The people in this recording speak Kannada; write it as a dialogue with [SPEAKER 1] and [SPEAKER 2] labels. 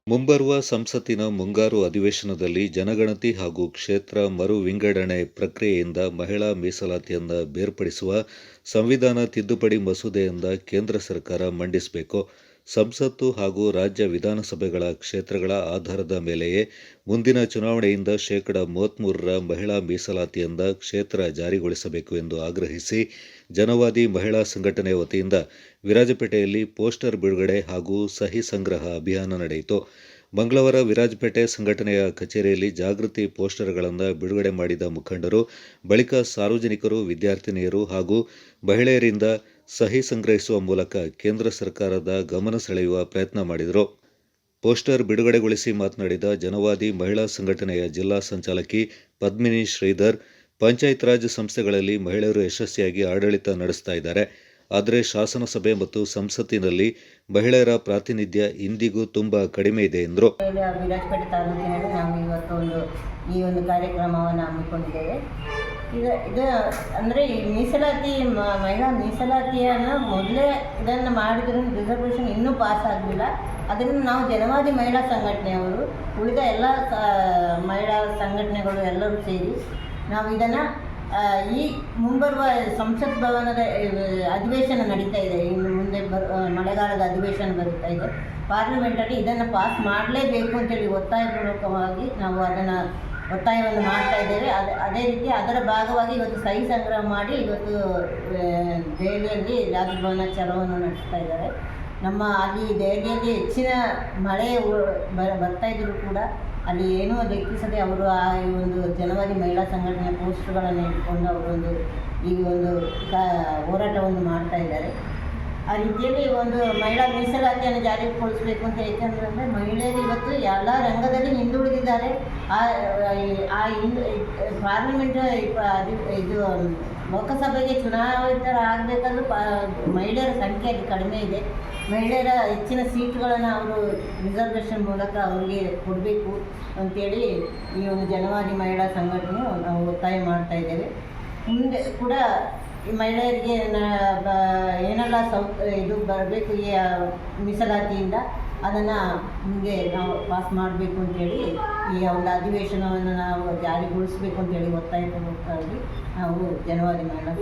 [SPEAKER 1] ಮುಂಬರುವ ಸಂಸತ್ತಿನ ಮುಂಗಾರು ಅಧಿವೇಶನದಲ್ಲಿ ಜನಗಣತಿ ಹಾಗೂ ಕ್ಷೇತ್ರ ಮರು ವಿಂಗಡಣೆ ಪ್ರಕ್ರಿಯೆಯಿಂದ ಮಹಿಳಾ ಮೀಸಲಾತಿಯನ್ನು ಬೇರ್ಪಡಿಸುವ ಸಂವಿಧಾನ ತಿದ್ದುಪಡಿ ಮಸೂದೆಯನ್ನು ಕೇಂದ್ರ ಸರ್ಕಾರ ಮಂಡಿಸಬೇಕು. ಸಂಸತ್ತು ಹಾಗೂ ರಾಜ್ಯ ವಿಧಾನಸಭೆಗಳ ಕ್ಷೇತ್ರಗಳ ಆಧಾರದ ಮೇಲೆಯೇ ಮುಂದಿನ ಚುನಾವಣೆಯಿಂದ ಶೇಕಡಾ 33ರ ಮಹಿಳಾ ಮೀಸಲಾತಿಯಿಂದ ಕ್ಷೇತ್ರ ಜಾರಿಗೊಳಿಸಬೇಕು ಎಂದು ಆಗ್ರಹಿಸಿ ಜನವಾದಿ ಮಹಿಳಾ ಸಂಘಟನೆ ವತಿಯಿಂದ ವಿರಾಜಪೇಟೆಯಲ್ಲಿ ಪೋಸ್ಟರ್ ಬಿಡುಗಡೆ ಹಾಗೂ ಸಹಿ ಸಂಗ್ರಹ ಅಭಿಯಾನ ನಡೆಯಿತು. ಮಂಗಳವಾರ ವಿರಾಜಪೇಟೆ ಸಂಘಟನೆಯ ಕಚೇರಿಯಲ್ಲಿ ಜಾಗೃತಿ ಪೋಸ್ಟರ್ಗಳನ್ನು ಬಿಡುಗಡೆ ಮಾಡಿದ ಮುಖಂಡರು ಬಳಿಕ ಸಾರ್ವಜನಿಕರು, ವಿದ್ಯಾರ್ಥಿನಿಯರು ಹಾಗೂ ಮಹಿಳೆಯರಿಂದ ಸಹಿ ಸಂಗ್ರಹಿಸುವ ಮೂಲಕ ಕೇಂದ್ರ ಸರ್ಕಾರದ ಗಮನ ಸೆಳೆಯುವ ಪ್ರಯತ್ನ ಮಾಡಿದರು. ಪೋಸ್ಟರ್ ಬಿಡುಗಡೆಗೊಳಿಸಿ ಮಾತನಾಡಿದ ಜನವಾದಿ ಮಹಿಳಾ ಸಂಘಟನೆಯ ಜಿಲ್ಲಾ ಸಂಚಾಲಕಿ ಪದ್ಮಿನಿ ಶ್ರೀಧರ್, ಪಂಚಾಯತ್ ರಾಜ್ ಸಂಸ್ಥೆಗಳಲ್ಲಿ ಮಹಿಳೆಯರು ಯಶಸ್ವಿಯಾಗಿ ಆಡಳಿತ ನಡೆಸ್ತಾ ಇದ್ದಾರೆ. ಆದರೆ ಶಾಸನಸಭೆ ಮತ್ತು ಸಂಸತ್ತಿನಲ್ಲಿ ಮಹಿಳೆಯರ ಪ್ರಾತಿನಿಧ್ಯ ಇಂದಿಗೂ ತುಂಬಾ ಕಡಿಮೆ ಇದೆ ಎಂದರು.
[SPEAKER 2] ವಿರಾಜಪೇಟೆ ತಾಲೂಕಿನಲ್ಲಿ ನಾವು ಇವತ್ತು ಈ ಒಂದು ಕಾರ್ಯಕ್ರಮವನ್ನು ಹಮ್ಮಿಕೊಂಡಿದ್ದೇವೆ. ಇದು ಅಂದರೆ ಈ ಮೀಸಲಾತಿ ಮಹಿಳಾ ಮೀಸಲಾತಿಯನ್ನು ಮೊದಲೇ ಇದನ್ನು ಮಾಡಿದ್ರು ರಿಸರ್ವೇಷನ್ ಇನ್ನೂ ಪಾಸ್ ಆಗಲಿಲ್ಲ. ಅದನ್ನು ನಾವು ಜನವಾದಿ ಮಹಿಳಾ ಸಂಘಟನೆಯವರು ಉಳಿದ ಎಲ್ಲ ಮಹಿಳಾ ಸಂಘಟನೆಗಳು ಎಲ್ಲರೂ ಸೇರಿ ನಾವು ಇದನ್ನು ಈ ಮುಂಬರುವ ಸಂಸತ್ ಭವನದ ಅಧಿವೇಶನ ನಡೀತಾ ಇದೆ. ಇನ್ನು ಮುಂದೆ ಮಳೆಗಾಲದ ಅಧಿವೇಶನ ಬರುತ್ತಾ ಇದೆ. ಪಾರ್ಲಿಮೆಂಟಲ್ಲಿ ಇದನ್ನು ಪಾಸ್ ಮಾಡಲೇಬೇಕು ಅಂತೇಳಿ ಒತ್ತಾಯಪೂರ್ವಕವಾಗಿ ನಾವು ಅದನ್ನು ಒತ್ತಾಯವನ್ನು ಮಾಡ್ತಾ ಇದ್ದೇವೆ. ಅದೇ ರೀತಿ ಅದರ ಭಾಗವಾಗಿ ಇವತ್ತು ಸಹಿ ಸಂಗ್ರಹ ಮಾಡಿ ಇವತ್ತು ದೆಹಲಿಯಲ್ಲಿ ರಾಜಭವನ ಚಲೋವನ್ನು ನಡೆಸ್ತಾ ಇದ್ದಾರೆ. ನಮ್ಮ ಅಲ್ಲಿ ದೆಹಲಿಯಲ್ಲಿ ಹೆಚ್ಚಿನ ಮಳೆ ಬರ್ತಾ ಇದ್ದರೂ ಕೂಡ ಅಲ್ಲಿ ಏನೂ ಲೆಕ್ಕಿಸದೆ ಅವರು ಆ ಒಂದು ಜನವಾದಿ ಮಹಿಳಾ ಸಂಘಟನೆ ಪೋಸ್ಟ್ಗಳನ್ನು ಇಟ್ಕೊಂಡು ಅವರೊಂದು ಈ ಒಂದು ಹೋರಾಟವನ್ನು ಮಾಡ್ತಾ ಇದ್ದಾರೆ. ಆ ರೀತಿಯಲ್ಲಿ ಒಂದು ಮಹಿಳಾ ಮೀಸಲಾತಿಯನ್ನು ಜಾರಿಗೊಳಿಸಬೇಕು ಅಂತ ಏಕೆಂದರೆ ಮಹಿಳೆಯರು ಇವತ್ತು ಎಲ್ಲ ರಂಗದಲ್ಲಿ ಹಿಂದುಳಿದಿದ್ದಾರೆ. ಪಾರ್ಲಿಮೆಂಟ್ ಇದು ಲೋಕಸಭೆಗೆ ಚುನಾಯಿತರಾಗಬೇಕಾದ್ರೂ ಮಹಿಳೆಯರ ಸಂಖ್ಯೆ ಅಲ್ಲಿ ಕಡಿಮೆ ಇದೆ. ಮಹಿಳೆಯರ ಹೆಚ್ಚಿನ ಸೀಟ್ಗಳನ್ನು ಅವರು ರಿಸರ್ವೇಷನ್ ಮೂಲಕ ಅವರಿಗೆ ಕೊಡಬೇಕು ಅಂತೇಳಿ ಈ ಒಂದು ಜನವಾದಿ ಮಹಿಳಾ ಸಂಘಟನೆ ನಾವು ಒತ್ತಾಯ ಮಾಡ್ತಾ ಇದ್ದೇವೆ. ಮುಂದೆ ಕೂಡ ಈ ಮಹಿಳೆಯರಿಗೆ ಏನೆಲ್ಲ ಇದು ಬರಬೇಕು ಈ ಮೀಸಲಾತಿಯಿಂದ ಅದನ್ನು ಮುಂದೆ ನಾವು ಪಾಸ್ ಮಾಡಬೇಕು ಅಂತೇಳಿ ಈ ಒಂದು ಅಧಿವೇಶನವನ್ನು ನಾವು ಜಾರಿಗೊಳಿಸಬೇಕು ಅಂತೇಳಿ ಒತ್ತಾಯಪೂರ್ವಕವಾಗಿ ನಾವು ಜನವಾದಿ ಮಹಿಳಾ